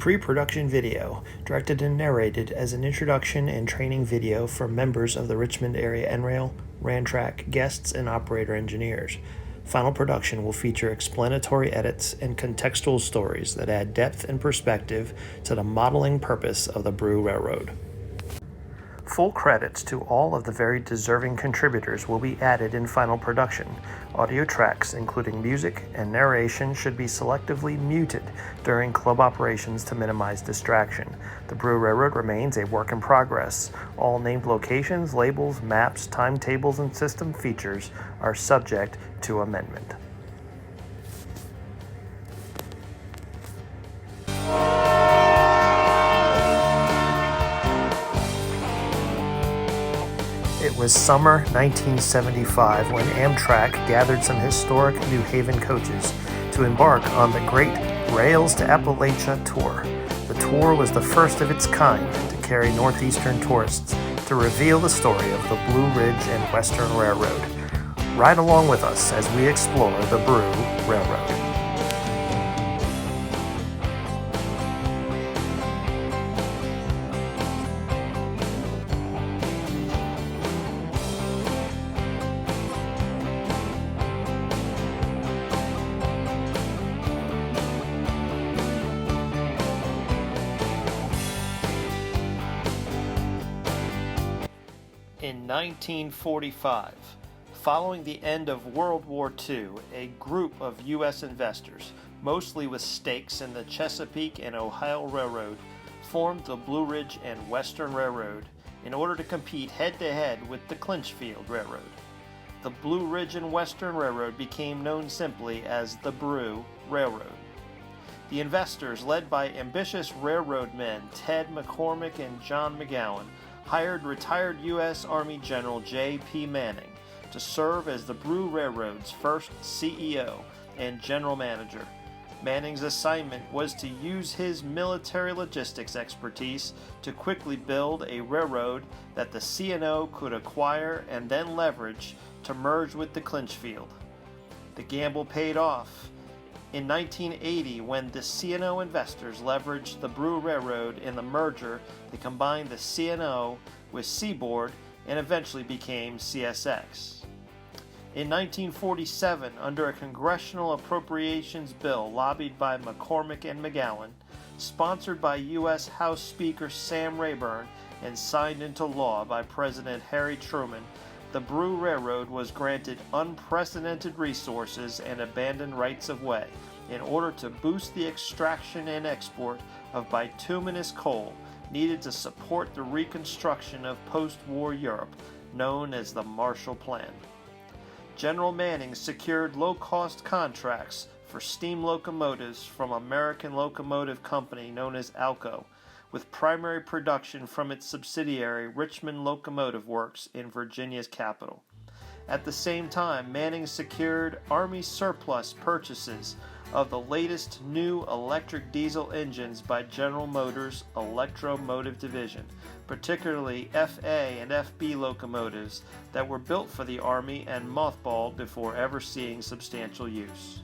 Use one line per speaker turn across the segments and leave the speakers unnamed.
Pre-production video, directed and narrated as an introduction and training video for members of the Richmond Area NRail, Rantrack, guests, and operator engineers. Final production will feature explanatory edits and contextual stories that add depth and perspective to the modeling purpose of the Brew Railroad. Full credits to all of the very deserving contributors will be added in final production. Audio tracks, including music and narration, should be selectively muted during club operations to minimize distraction. The Brew Railroad remains a work in progress. All named locations, labels, maps, timetables, and system features are subject to amendment. It was summer 1975 when Amtrak gathered some historic New Haven coaches to embark on the Great Rails to Appalachia tour. The tour was the first of its kind to carry Northeastern tourists to reveal the story of the Blue Ridge and Western Railroad. Ride along with us as we explore the Brew Railroad. In 1945, following the end of World War II, a group of U.S. investors, mostly with stakes in the Chesapeake and Ohio Railroad, formed the Blue Ridge and Western Railroad in order to compete head-to-head with the Clinchfield Railroad. The Blue Ridge and Western Railroad became known simply as the Brew Railroad. The investors, led by ambitious railroad men Ted McCormick and John McGowan, hired retired U.S. Army General J.P. Manning to serve as the Brew Railroad's first CEO and general manager. Manning's assignment was to use his military logistics expertise to quickly build a railroad that the C&O could acquire and then leverage to merge with the Clinchfield. The gamble paid off. In 1980, when the C&O investors leveraged the Brew Railroad in the merger, they combined the C&O with Seaboard and eventually became CSX. In 1947, under a congressional appropriations bill lobbied by McCormick and McGowan, sponsored by U.S. House Speaker Sam Rayburn and signed into law by President Harry Truman, the Brew Railroad was granted unprecedented resources and abandoned rights of way in order to boost the extraction and export of bituminous coal needed to support the reconstruction of post-war Europe, known as the Marshall Plan. General Manning secured low-cost contracts for steam locomotives from American Locomotive Company known as ALCO, with primary production from its subsidiary Richmond Locomotive Works in Virginia's capital. At the same time, Manning secured Army surplus purchases of the latest new electric diesel engines by General Motors' Electromotive Division, particularly FA and FB locomotives that were built for the Army and mothballed before ever seeing substantial use.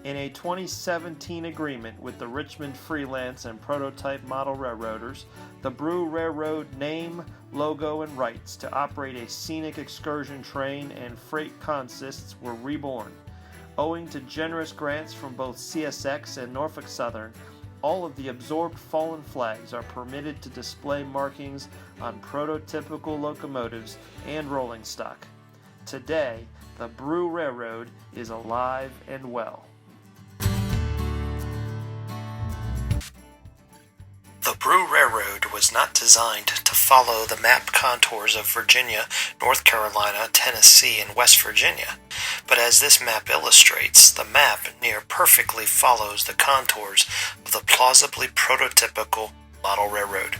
In a 2017 agreement with the Richmond Freelance and Prototype Model Railroaders, the Brew Railroad name, logo, and rights to operate a scenic excursion train and freight consists were reborn. Owing to generous grants from both CSX and Norfolk Southern, all of the absorbed fallen flags are permitted to display markings on prototypical locomotives and rolling stock. Today, the Brew Railroad is alive and well. The Brew Railroad was not designed to follow the map contours of Virginia, North Carolina, Tennessee, and West Virginia, but as this map illustrates, the map near perfectly follows the contours of the plausibly prototypical model railroad.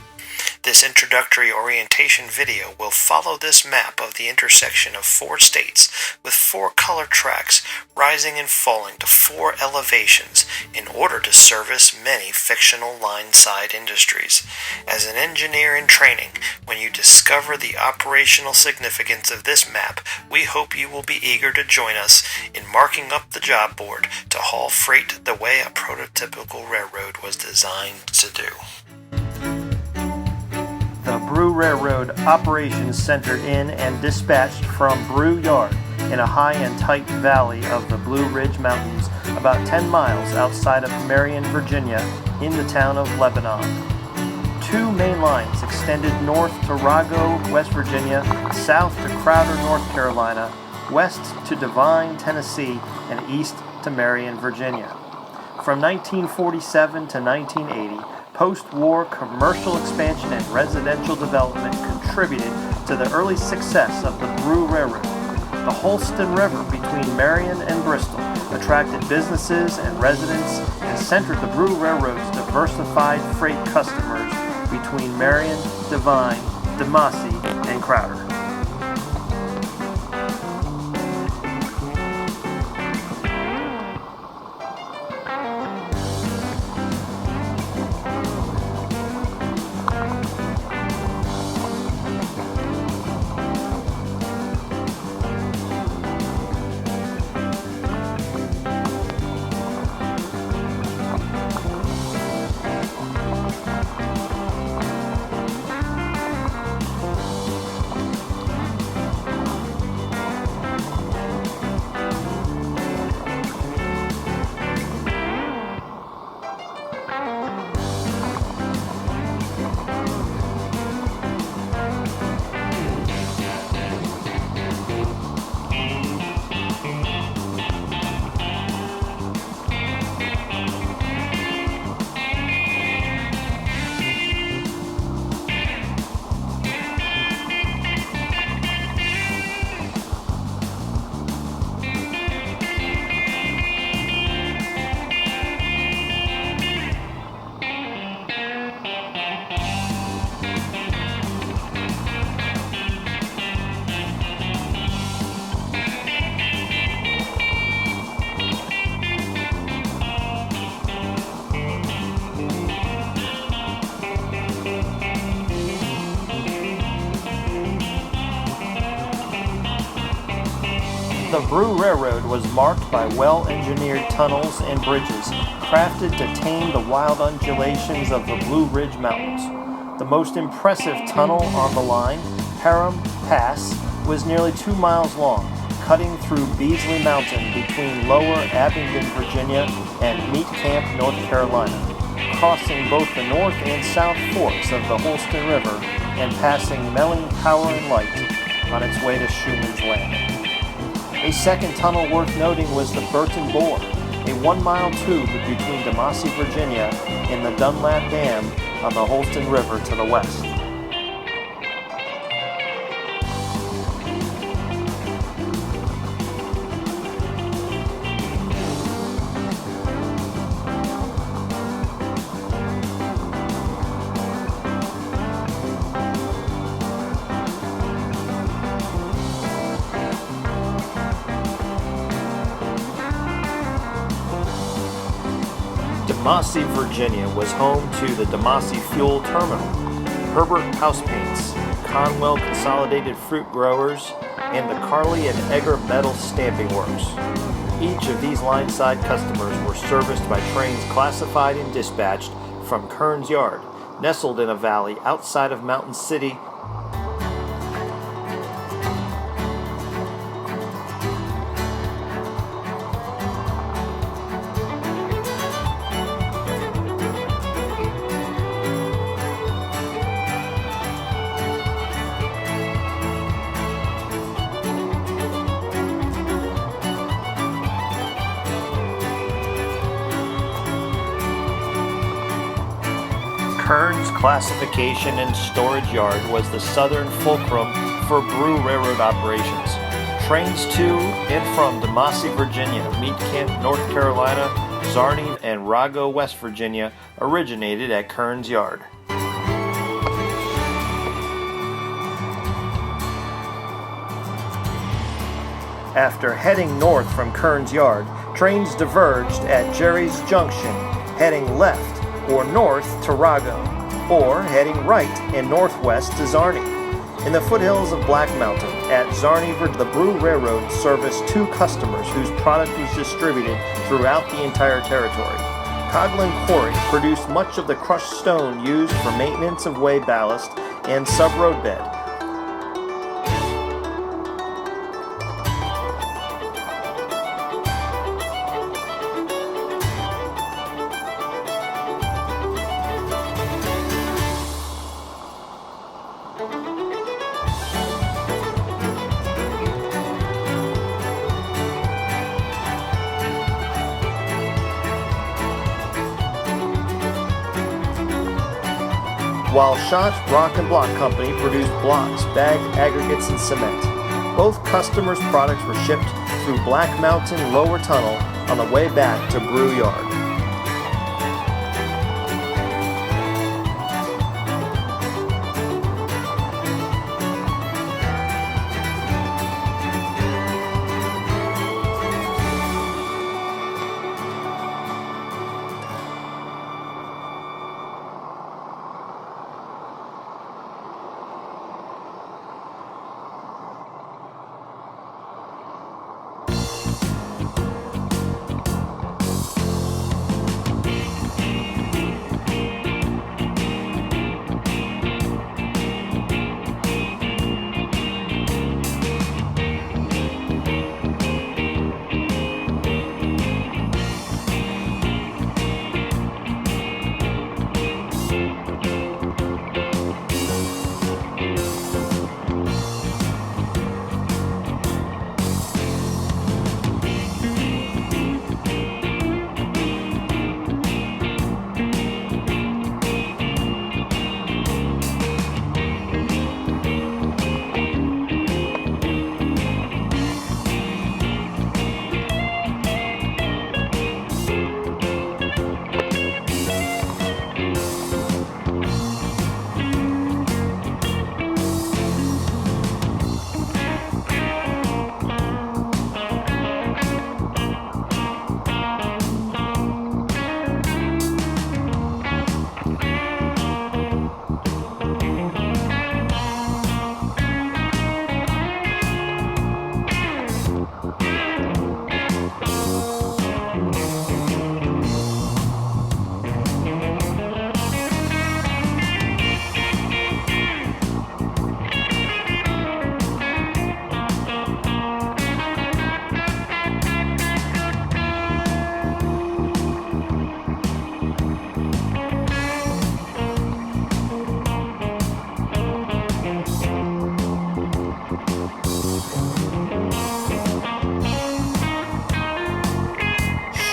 This introductory orientation video will follow this map of the intersection of 4 states with 4 color tracks rising and falling to 4 elevations in order to service many fictional line-side industries. As an engineer in training, when you discover the operational significance of this map, we hope you will be eager to join us in marking up the job board to haul freight the way a prototypical railroad was designed to do. The Brew Railroad operations centered in and dispatched from Brew Yard in a high and tight valley of the Blue Ridge Mountains, about 10 miles outside of Marion, Virginia, in the town of Lebanon. 2 main lines extended north to Rago, West Virginia, south to Crowder, North Carolina, west to Devine, Tennessee, and east to Marion, Virginia. From 1947 to 1980, post-war commercial expansion and residential development contributed to the early success of the Brew Railroad. The Holston River between Marion and Bristol attracted businesses and residents and centered the Brew Railroad's diversified freight customers between Marion, Devine, DeMassey, and Crowder. The Brew Railroad was marked by well-engineered tunnels and bridges, crafted to tame the wild undulations of the Blue Ridge Mountains. The most impressive tunnel on the line, Parham Pass, was nearly 2 miles long, cutting through Beasley Mountain between Lower Abingdon, Virginia, and Meat Camp, North Carolina, crossing both the north and south forks of the Holston River and passing Melling Power and Light on its way to Schumann's Landing. A second tunnel worth noting was the Burton Bore, a 1-mile tube between DeMassey, Virginia, and the Dunlap Dam on the Holston River to the west. DeMassey, Virginia was home to the DeMassey Fuel Terminal, Herbert House Paints, Conwell Consolidated Fruit Growers, and the Carley and Egger Metal Stamping Works. Each of these line-side customers were serviced by trains classified and dispatched from Kearns Yard, nestled in a valley outside of Mountain City. Kearns Classification and Storage Yard was the southern fulcrum for Brew Railroad operations. Trains to and from DeMassey, Virginia, Meat Camp, North Carolina, Zarni, and Rago, West Virginia originated at Kearns Yard. After heading north from Kearns Yard, trains diverged at Jerry's Junction, heading left or north to Rago, or heading right and northwest to Zarni. In the foothills of Black Mountain, at Zarni, the Brew Railroad serviced 2 customers whose product was distributed throughout the entire territory. Coghlan Quarry produced much of the crushed stone used for maintenance of way ballast and sub-road bed. While Schott Rock and Block Company produced blocks, bagged aggregates, and cement. Both customers' products were shipped through Black Mountain Lower Tunnel on the way back to Brew Yard.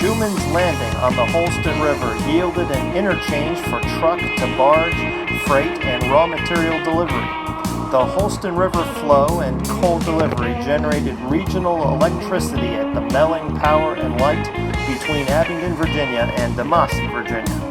Schuman's Landing on the Holston River yielded an interchange for truck to barge, freight, and raw material delivery. The Holston River flow and coal delivery generated regional electricity at the Melling Power and Light between Abingdon, Virginia and DeMoss, Virginia.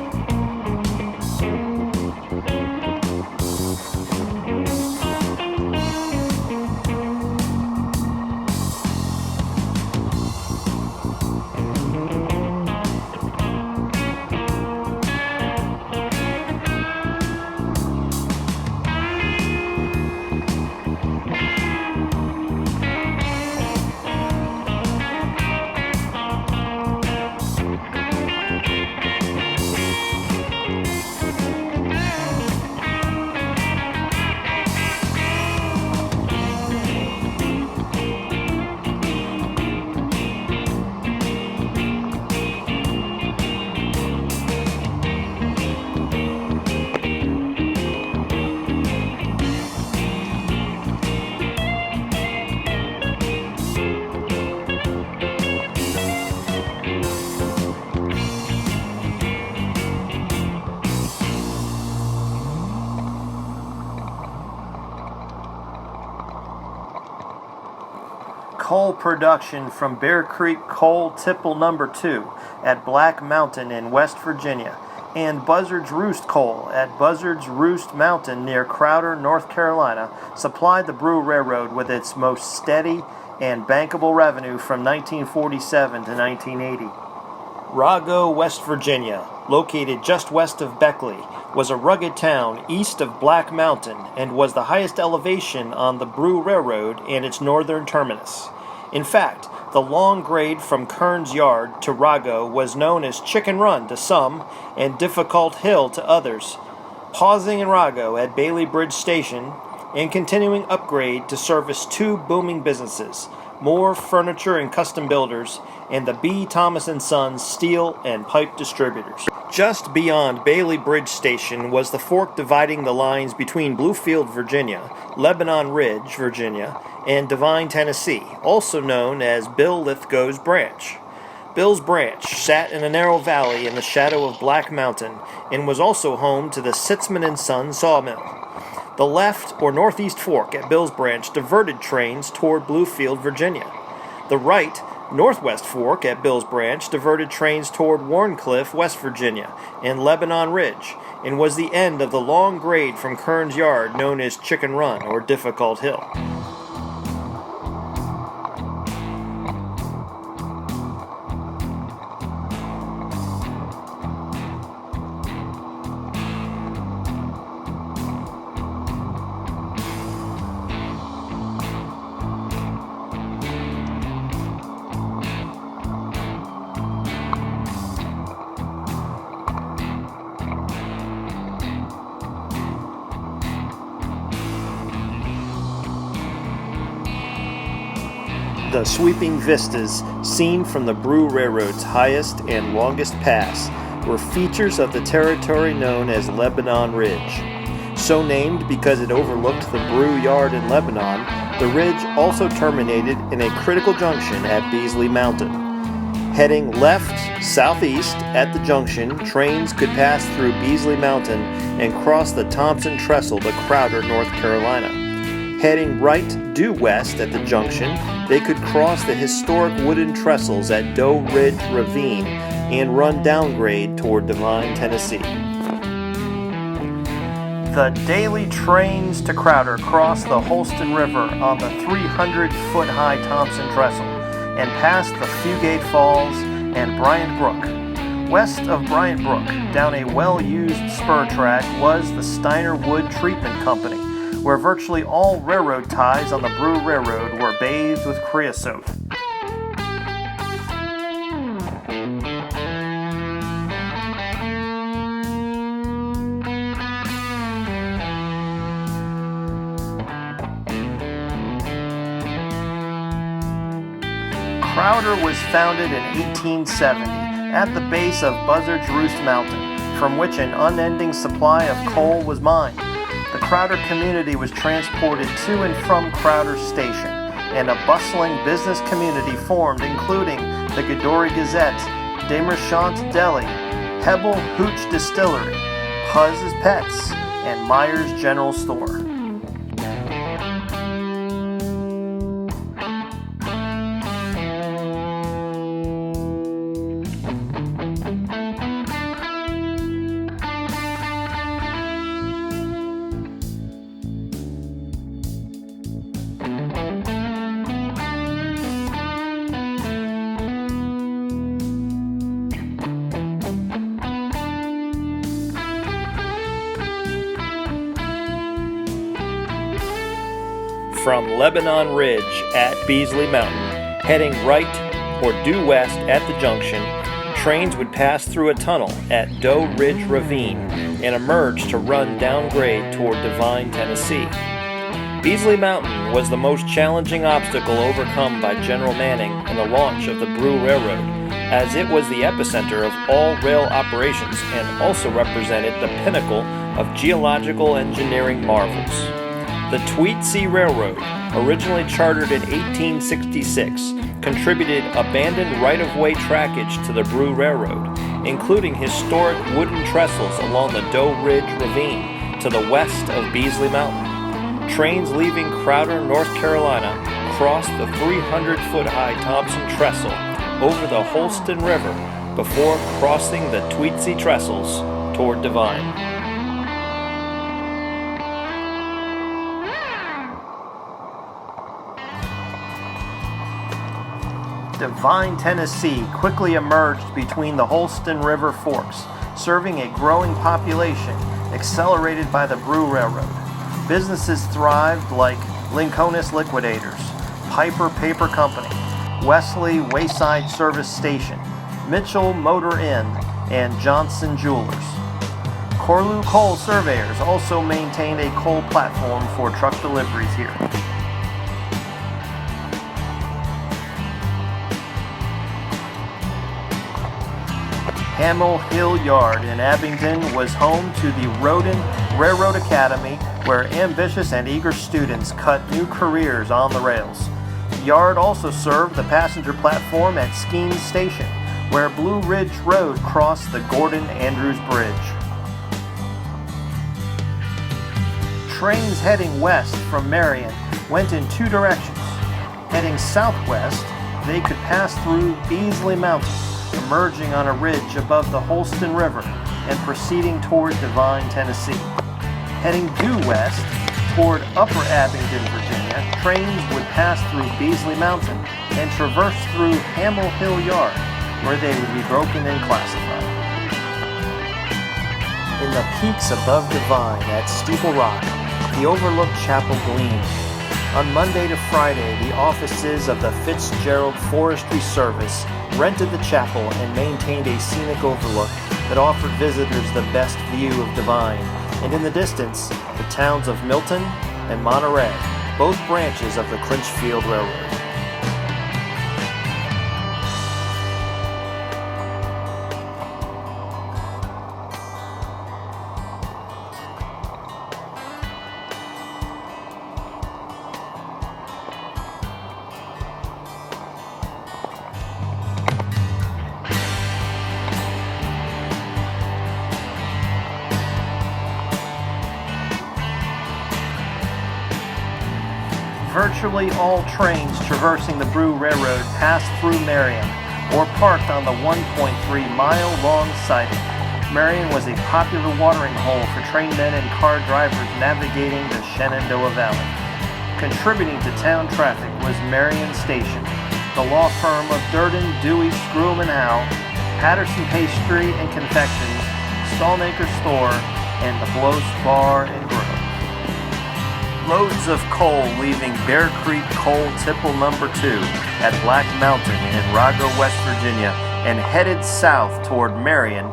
Coal production from Bear Creek Coal Tipple No. 2 at Black Mountain in West Virginia, and Buzzard's Roost Coal at Buzzard's Roost Mountain near Crowder, North Carolina, supplied the Brew Railroad with its most steady and bankable revenue from 1947 to 1980. Rago, West Virginia, located just west of Beckley, was a rugged town east of Black Mountain and was the highest elevation on the Brew Railroad and its northern terminus. In fact, the long grade from Kearns Yard to Rago was known as Chicken Run to some and Difficult Hill to others. Pausing in Rago at Bailey Bridge Station and continuing upgrade to service two booming businesses, Moore Furniture and Custom Builders, and the B. Thomas & Sons Steel and Pipe Distributors. Just beyond Bailey Bridge Station was the fork dividing the lines between Bluefield, Virginia, Lebanon Ridge, Virginia, and Devine, Tennessee, also known as Bill Lithgow's Branch. Bill's Branch sat in a narrow valley in the shadow of Black Mountain and was also home to the Sitzman & Son sawmill. The left or northeast fork at Bill's Branch diverted trains toward Bluefield, Virginia. The right, northwest fork at Bill's Branch diverted trains toward Warncliffe, West Virginia, and Lebanon Ridge, and was the end of the long grade from Kearns Yard known as Chicken Run or Difficult Hill. The sweeping vistas seen from the Brew Railroad's highest and longest pass were features of the territory known as Lebanon Ridge. So named because it overlooked the Brew Yard in Lebanon, the ridge also terminated in a critical junction at Beasley Mountain. Heading left-southeast at the junction, trains could pass through Beasley Mountain and cross the Thompson Trestle to Crowder, North Carolina. Heading right due west at the junction, they could cross the historic wooden trestles at Doe Ridge Ravine and run downgrade toward Devine, Tennessee. The daily trains to Crowder crossed the Holston River on the 300-foot-high Thompson Trestle and passed the Fugate Falls and Bryant Brook. West of Bryant Brook, down a well-used spur track, was the Steiner Wood Treatment Company, where virtually all railroad ties on the Brew Railroad were bathed with creosote. Crowder was founded in 1870 at the base of Buzzard's Roost Mountain, from which an unending supply of coal was mined. The Crowder community was transported to and from Crowder Station, and a bustling business community formed, including the Gadori Gazette, Demerchant Deli, Hebel Hooch Distillery, Puzz's Pets, and Myers General Store. From Lebanon Ridge at Beasley Mountain, heading right or due west at the junction, trains would pass through a tunnel at Doe Ridge Ravine and emerge to run downgrade toward Devine, Tennessee. Beasley Mountain was the most challenging obstacle overcome by General Manning in the launch of the Brew Railroad, as it was the epicenter of all rail operations and also represented the pinnacle of geological engineering marvels. The Tweetsee Railroad, originally chartered in 1866, contributed abandoned right-of-way trackage to the Brew Railroad, including historic wooden trestles along the Doe Ridge Ravine to the west of Beasley Mountain. Trains leaving Crowder, North Carolina, crossed the 300-foot-high Thompson Trestle over the Holston River before crossing the Tweetsee Trestles toward Devine. Devine, Tennessee quickly emerged between the Holston River forks, serving a growing population, accelerated by the Brew Railroad. Businesses thrived like Lincolnus Liquidators, Piper Paper Company, Wesley Wayside Service Station, Mitchell Motor Inn, and Johnson Jewelers. Corlew Coal Surveyors also maintained a coal platform for truck deliveries here. Hamel Hill Yard in Abingdon was home to the Rodin Railroad Academy, where ambitious and eager students cut new careers on the rails. The yard also served the passenger platform at Skeens Station, where Blue Ridge Road crossed the Gordon Andrews Bridge. Trains heading west from Marion went in two directions. Heading southwest, they could pass through Beasley Mountain, emerging on a ridge above the Holston River and proceeding toward Devine, Tennessee. Heading due west toward Upper Abingdon, Virginia, trains would pass through Beasley Mountain and traverse through Hamel Hill Yard, where they would be broken and classified. In the peaks above Devine at Steeple Rock, the overlooked chapel gleamed. On Monday to Friday, the offices of the Fitzgerald Forestry Service rented the chapel and maintained a scenic overlook that offered visitors the best view of Devine, and in the distance, the towns of Milton and Monterey, both branches of the Clinchfield Railroad. Virtually all trains traversing the Brew Railroad passed through Marion or parked on the 1.3-mile-long siding. Marion was a popular watering hole for trainmen and car drivers navigating the Shenandoah Valley. Contributing to town traffic was Marion Station, the law firm of Durden, Dewey, Screwham & Howe, Patterson Pastry and Confections, Stallmaker Store, and the Blows Bar and Grill. Loads of coal leaving Bear Creek Coal Tipple No. 2 at Black Mountain in Rago, West Virginia, and headed south toward Marion,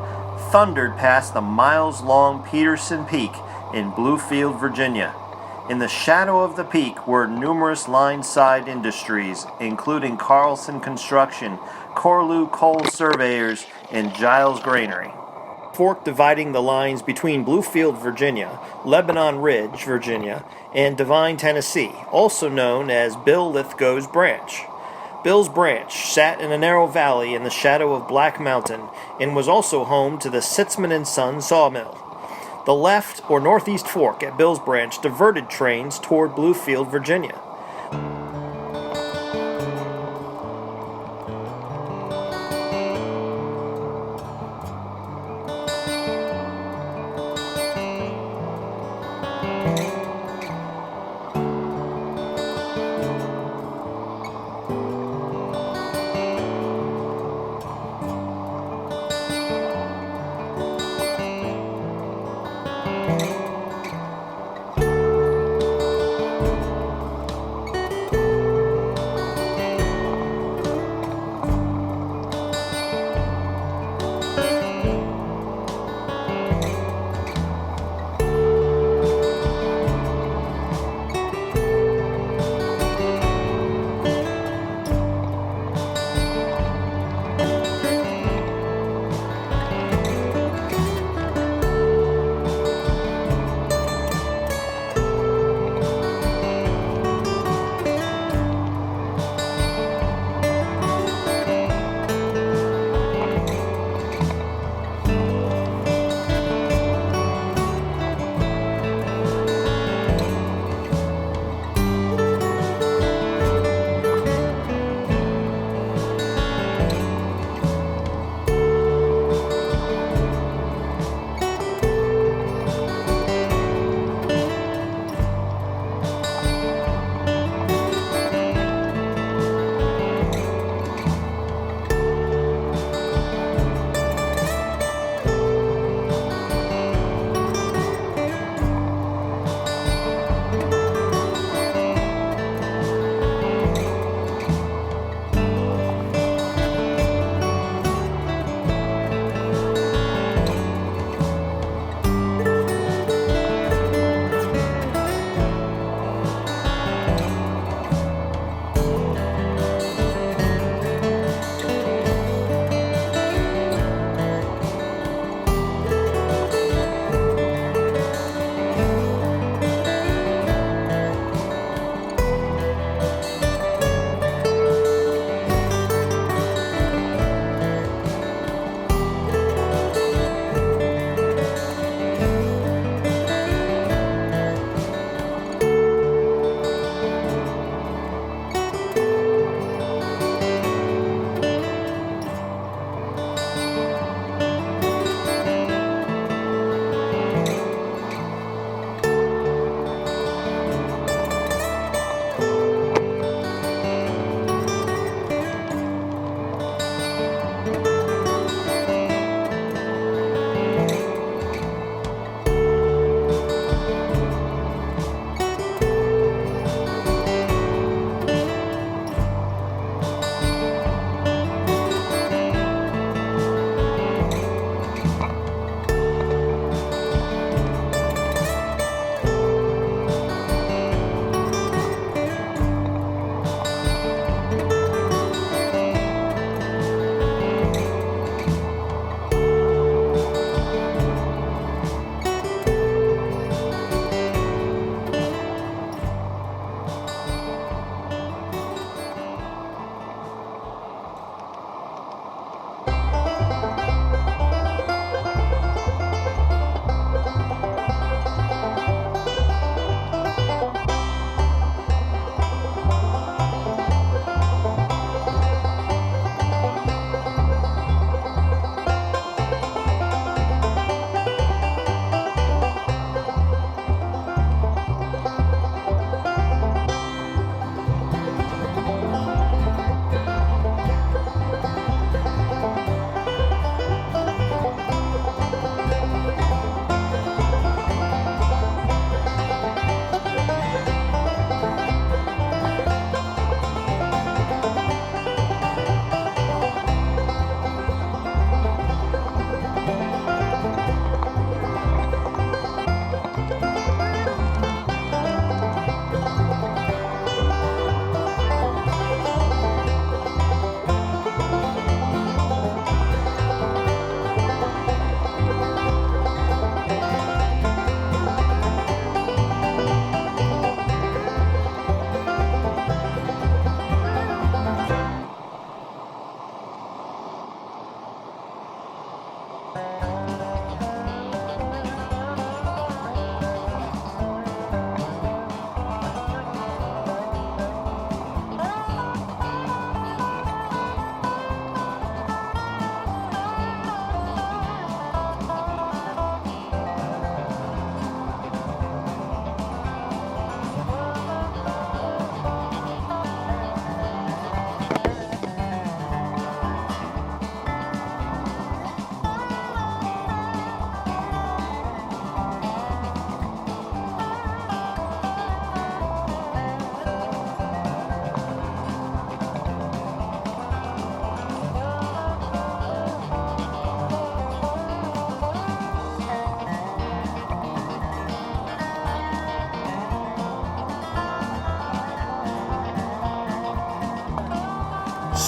thundered past the miles-long Peterson Peak in Bluefield, Virginia. In the shadow of the peak were numerous line-side industries, including Carlson Construction, Corlew Coal Surveyors, and Giles Granary. Fork dividing the lines between Bluefield, Virginia, Lebanon Ridge, Virginia, and Devine, Tennessee, also known as Bill Lithgow's Branch. Bill's Branch sat in a narrow valley in the shadow of Black Mountain and was also home to the Sitzman & Son sawmill. The left or northeast fork at Bill's Branch diverted trains toward Bluefield, Virginia.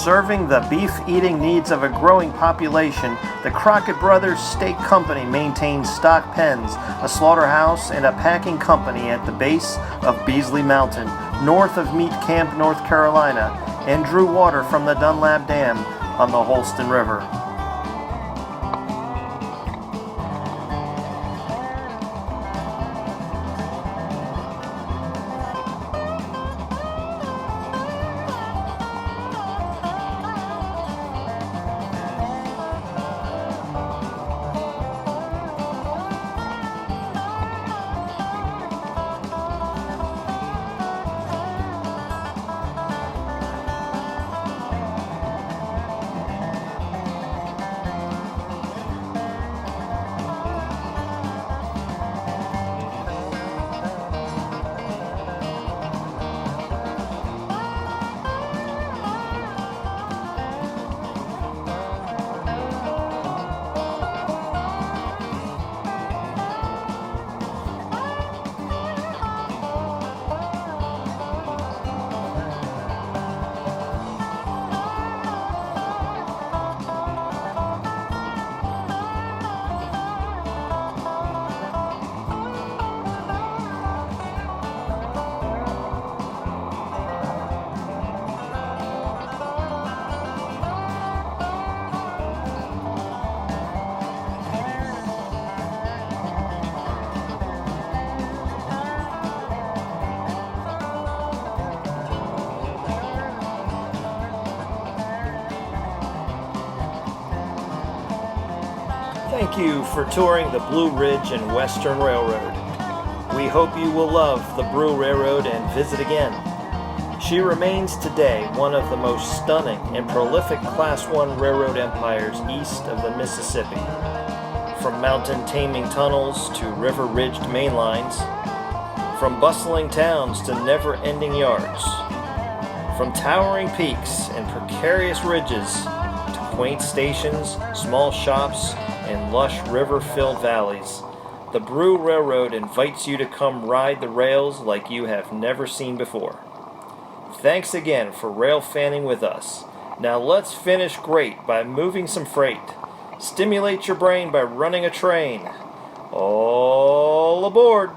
Serving the beef-eating needs of a growing population, the Crockett Brothers Steak Company maintains stock pens, a slaughterhouse, and a packing company at the base of Beasley Mountain, north of Meat Camp, North Carolina, and drew water from the Dunlap Dam on the Holston River. Thank you for touring the Blue Ridge and Western Railroad. We hope you will love the Brew Railroad and visit again. She remains today one of the most stunning and prolific Class I railroad empires east of the Mississippi. From mountain-taming tunnels to river-ridged main lines, from bustling towns to never-ending yards, from towering peaks and precarious ridges to quaint stations, small shops, and lush river-filled valleys, the Brew Railroad invites you to come ride the rails like you have never seen before. Thanks again for rail fanning with us. Now let's finish great by moving some freight. Stimulate your brain by running a train. All aboard!